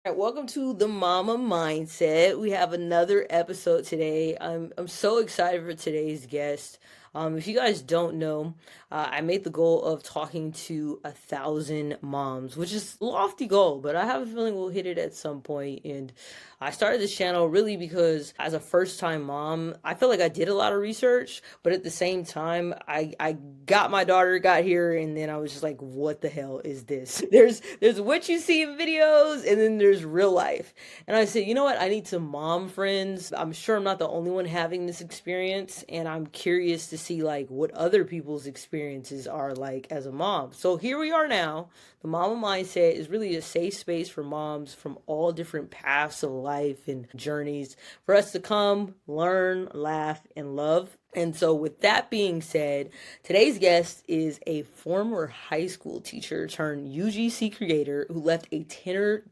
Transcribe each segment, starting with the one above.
Right, welcome to the Mama Mindset. We have another episode today. I'm so excited for today's guest. If you guys don't know, I made the goal of talking to 1,000 moms, which is a lofty goal, but I have a feeling we'll hit it at some point. And I started this channel really because as a first-time mom, I feel like I did a lot of research, but at the same time, I got my daughter got here, and then I was just like, what the hell is this? There's what you see in videos, and then there's real life. And I said, you know what? I need some mom friends. I'm sure I'm not the only one having this experience, and I'm curious to see like what other people's experiences are like as a mom. So here we are now. The Mama Mindset is really a safe space for moms from all different paths of life and journeys for us to come, learn, laugh, and love. And so, with that being said, today's guest is a former high school teacher turned UGC creator who left a tenor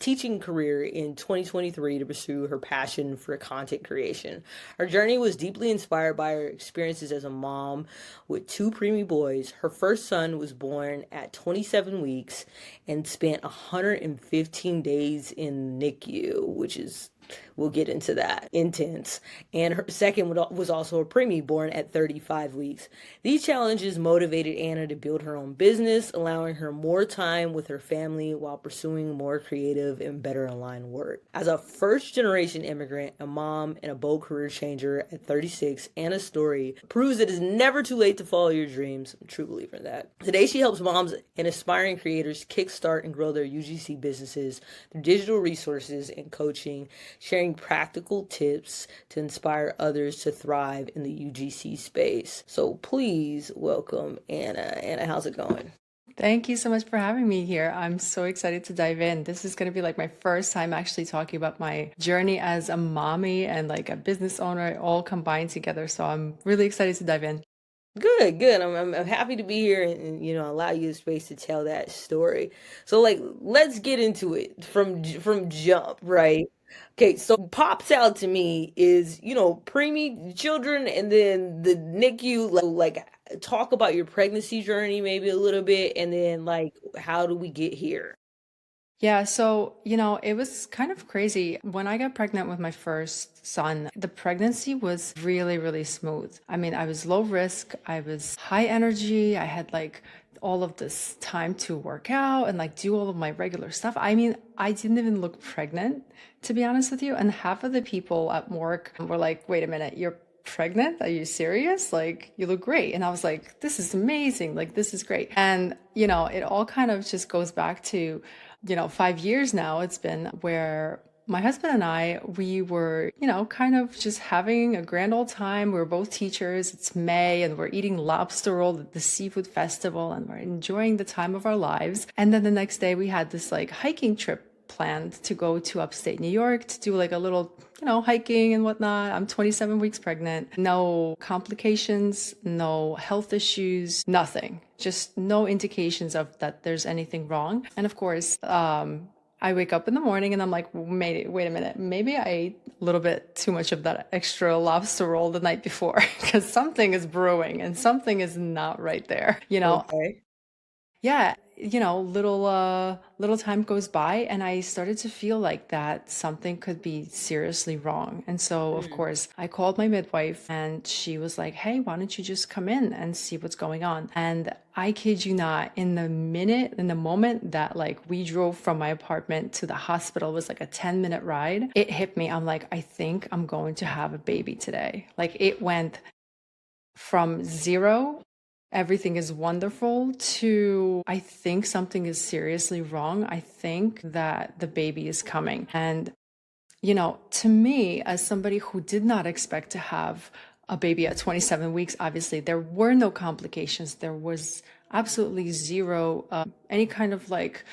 teaching career in 2023 to pursue her passion for content creation. Her journey was deeply inspired by her experiences as a mom with two preemie boys. Her first son was born at 27 weeks and spent 115 days in NICU, which is, we'll get into that, intense. And her second was also a preemie born at 35 weeks. These challenges motivated Anna to build her own business, allowing her more time with her family while pursuing more creative and better aligned work. As a first generation immigrant, a mom, and a bold career changer at 36, Anna's story proves that it's never too late to follow your dreams. I'm a true believer in that. Today, she helps moms and aspiring creators kickstart and grow their UGC businesses through digital resources and coaching, sharing practical tips to inspire others to thrive in the UGC space. So please welcome Anna. Anna, how's it going? Thank you so much for having me here. I'm so excited to dive in. This is going to be like my first time actually talking about my journey as a mommy and like a business owner all combined together. So I'm really excited to dive in. Good, good. I'm happy to be here and allow you the space to tell that story. So like let's get into it from jump, right? Okay, so pops out to me is, preemie children and then the NICU, like talk about your pregnancy journey maybe a little bit and then like how do we get here? Yeah, so, it was kind of crazy. When I got pregnant with my first son, the pregnancy was really, really smooth. I mean, I was low risk, I was high energy, I had like all of this time to work out and like do all of my regular stuff. I mean, I didn't even look pregnant, to be honest with you. And half of the people at work were like, wait a minute, you're pregnant? Are you serious? Like, you look great. And I was like, this is amazing. Like, this is great. And, it all kind of just goes back to 5 years now it's been where my husband and I, we were, kind of just having a grand old time. We were both teachers. It's May and we're eating lobster roll at the seafood festival and we're enjoying the time of our lives. And then the next day we had this like hiking trip planned to go to upstate New York to do like a little, hiking and whatnot. I'm 27 weeks pregnant, no complications, no health issues, nothing, just no indications of that there's anything wrong. And of course, I wake up in the morning and I'm like, wait a minute, maybe I ate a little bit too much of that extra lobster roll the night before because something is brewing and something is not right there, Okay. yeah, little time goes by and I started to feel like that something could be seriously wrong. And so, of Mm. course, I called my midwife and she was like, "Hey, why don't you just come in and see what's going on?" And I kid you not, in the moment that like we drove from my apartment to the hospital, it was like a 10-minute ride. It hit me. I'm like, I think I'm going to have a baby today. Like it went from zero, everything is wonderful, to I think something is seriously wrong. I think that the baby is coming. And, to me, as somebody who did not expect to have a baby at 27 weeks, obviously, there were no complications. There was absolutely zero, any kind of like,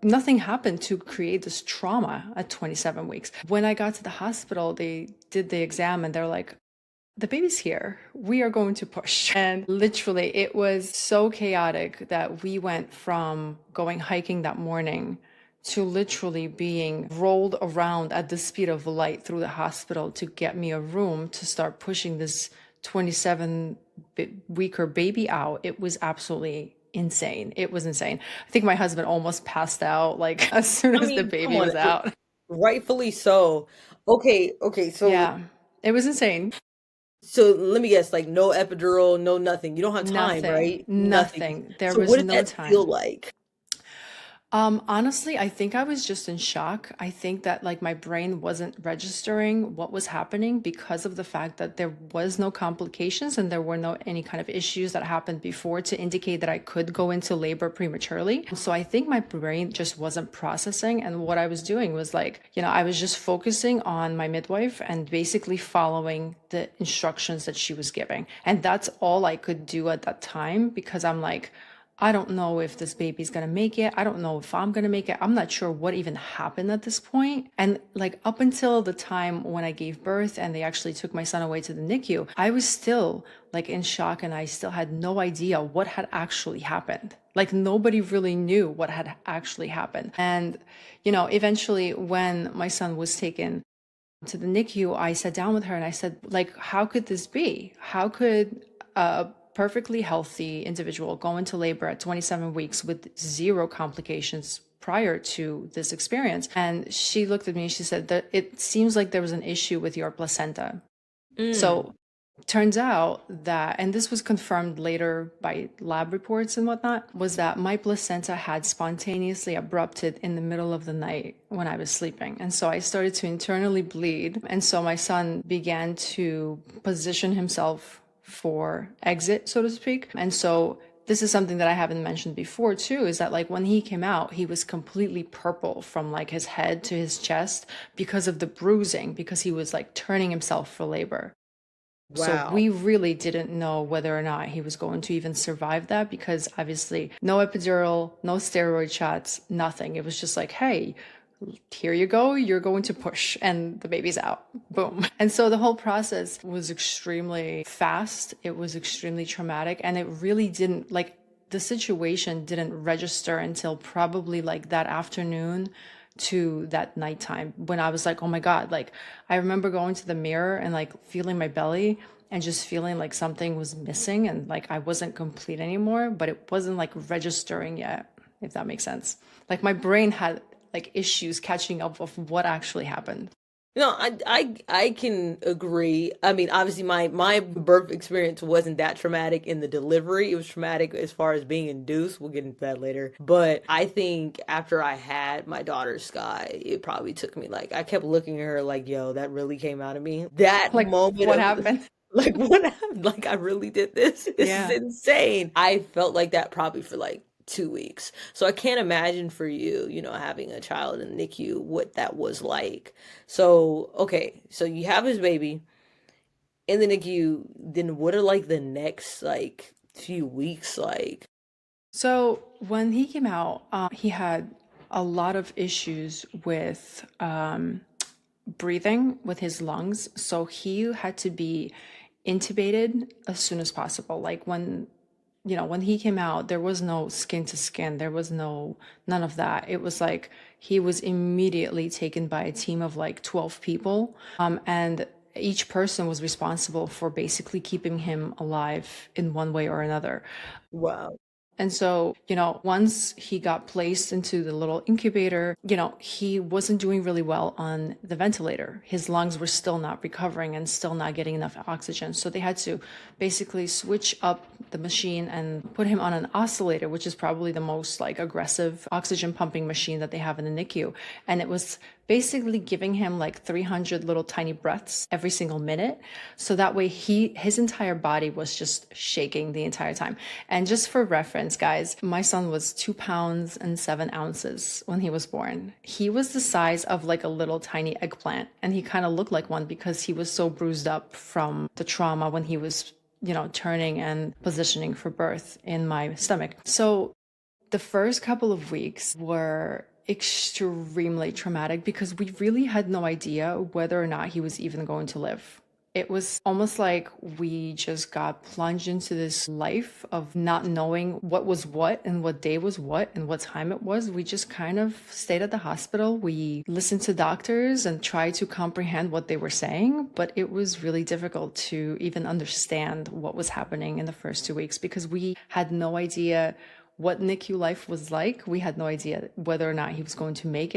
nothing happened to create this trauma at 27 weeks. When I got to the hospital, they did the exam and they're like, the baby's here. We are going to push. And literally, it was so chaotic that we went from going hiking that morning to literally being rolled around at the speed of light through the hospital to get me a room to start pushing this 27 weeker baby out. It was absolutely insane. It was insane. I think my husband almost passed out like as soon I as the mean, come baby on, was out. rightfully so. Okay, okay, Yeah, it was insane. so let me guess, like no epidural, no nothing. You don't have time, Nothing, right? Nothing. nothing. There So was what did no that feel time. like? Honestly, I think I was just in shock. I think that like my brain wasn't registering what was happening because of the fact that there was no complications and there were no any kind of issues that happened before to indicate that I could go into labor prematurely. So I think my brain just wasn't processing. And what I was doing was like, I was just focusing on my midwife and basically following the instructions that she was giving. And that's all I could do at that time because I'm like, I don't know if this baby's gonna make it. I don't know if I'm gonna make it. I'm not sure what even happened at this point. And like up until the time when I gave birth and they actually took my son away to the NICU, I was still like in shock and I still had no idea what had actually happened. Like nobody really knew what had actually happened. And, eventually when my son was taken to the NICU, I sat down with her and I said, like, how could this be? How could a perfectly healthy individual go into labor at 27 weeks with zero complications prior to this experience? And she looked at me and she said that it seems like there was an issue with your placenta. Mm. So turns out that, and this was confirmed later by lab reports and whatnot, was that my placenta had spontaneously abrupted in the middle of the night when I was sleeping. And so I started to internally bleed. And so my son began to position himself for exit, so to speak. And so this is something that I haven't mentioned before too, is that like when he came out, he was completely purple from like his head to his chest because of the bruising, because he was like turning himself for labor. So Wow. we really didn't know whether or not he was going to even survive that because obviously no epidural, no steroid shots, nothing. It was just like, hey, here you go, you're going to push and the baby's out. Boom. And so the whole process was extremely fast. It was extremely traumatic and it really didn't like the situation didn't register until probably like that afternoon to that nighttime when I was like, oh my God, like I remember going to the mirror and like feeling my belly and just feeling like something was missing and like I wasn't complete anymore, but it wasn't like registering yet, if that makes sense. Like my brain had like issues catching up of what actually happened. No, I can agree. I mean, obviously my birth experience wasn't that traumatic in the delivery. It was traumatic as far as being induced. We'll get into that later. But I think after I had my daughter Sky, it probably took me like I kept looking at her like, yo, that really came out of me. That Like moment what of happened? like what happened? Like I really did this. This is Yeah. insane. I felt like that probably for like 2 weeks. So I can't imagine for you, having a child in NICU, what that was like. So, okay, so you have his baby in the NICU, then what are like the next like few weeks like? So when he came out, he had a lot of issues with breathing with his lungs. So he had to be intubated as soon as possible. Like when he came out, there was no skin to skin. There was none of that. It was like he was immediately taken by a team of like 12 people. And each person was responsible for basically keeping him alive in one way or another. Wow. And so, once he got placed into the little incubator, he wasn't doing really well on the ventilator. His lungs were still not recovering and still not getting enough oxygen. So they had to basically switch up the machine and put him on an oscillator, which is probably the most like aggressive oxygen pumping machine that they have in the NICU. And it was basically giving him like 300 little tiny breaths every single minute. So that way his entire body was just shaking the entire time. And just for reference, guys, my son was 2 pounds and 7 ounces when he was born. He was the size of like a little tiny eggplant. And he kind of looked like one because he was so bruised up from the trauma when he was turning and positioning for birth in my stomach. So the first couple of weeks were extremely traumatic because we really had no idea whether or not he was even going to live. It was almost like we just got plunged into this life of not knowing what was what and what day was what and what time it was. We just kind of stayed at the hospital. We listened to doctors and tried to comprehend what they were saying, but it was really difficult to even understand what was happening in the first 2 weeks because we had no idea what NICU life was like. We had no idea whether or not he was going to make it.